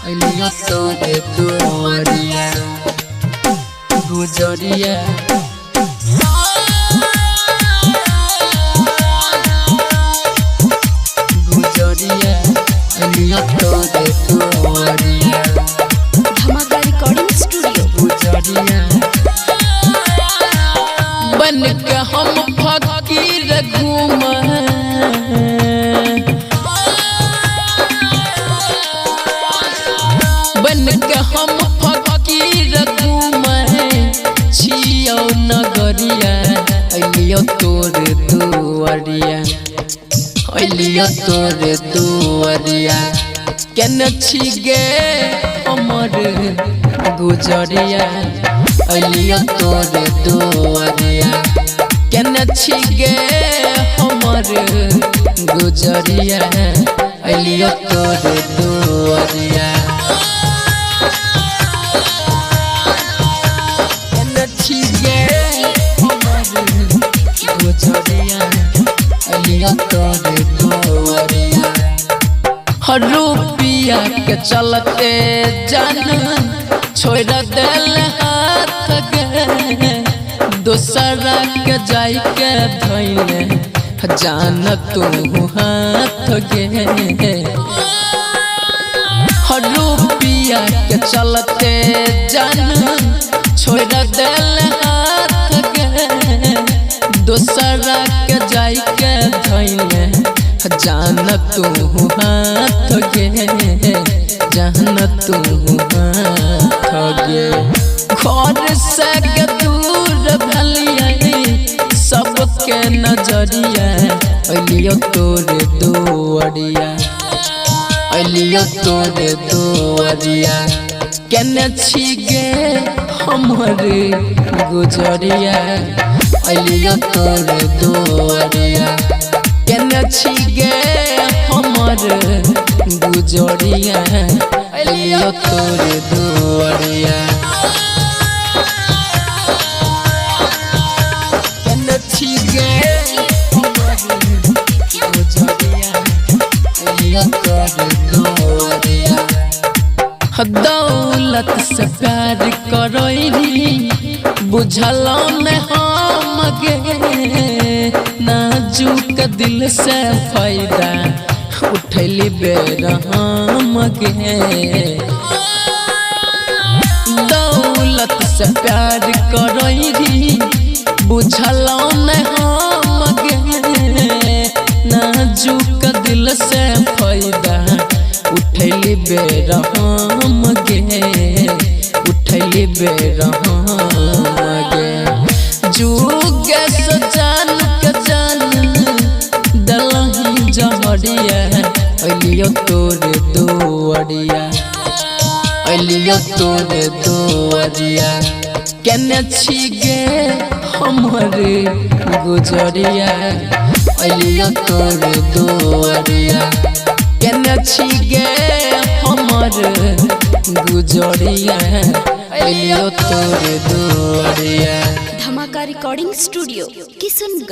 अलिया तोरे दुआरिया गुजरिया गुजरिया अलिया तोरे दुआरिया धमाका रिकॉर्डिंग स्टूडियो गुजरिया बन के हम फकीर घूमे बन के हम फकीर घूमे छियो नगरिया अलियो तोर दुआरिया अलियो तोर दुआरिया केने छी गे हमर गुजरिया अलियो तोर दुआरिया केने छी गे हमर गुजरिया अलियो तोर दुआरिया केने छी गे हमर गुजरिया अलियो तोर दुआरिया हर रुपया के चलते जान छोड़ दिल हाथ गे दूसरा के जाई के धैले जान तू हाथ गे हर रुपया के चलते जान छोड़ दिल हाथ गे दूसरा के जाई के धैले जान तू हाथ गे जान तू हाथ गे घर से दूर भलिया सबके नजरिया अलियो तोर दुआरिया अलियो तोर दुआरिया केने छी गे हमर गुजरिया अलियो तोर दुआरिया केने छी गे हमर गुजरिया अलियो तोर दुआरिया केने छी गे हमर गुजरिया अलियो तोर दुआरिया दौलत से प्यार करैली बुझलो न हम गे नाजुक दिल से फायदा उठैली बेर हम गे दौलत से प्यार करैली बुझलो न हम गे नाजुक दिल से फायदा उठैली बेर हम गे उठैली बेर हम गे जुगे सजान के जान दलही जहरिया अलियो तोर दुआरिया अलियो तोर दुआरिया केने छी गे हमर गुजरिया अलियो तोर दुआरिया केने छी गे हमर गुजरिया अलियो तोर दुआरिया धमाका रिकॉर्डिंग स्टूडियो किशनगंज।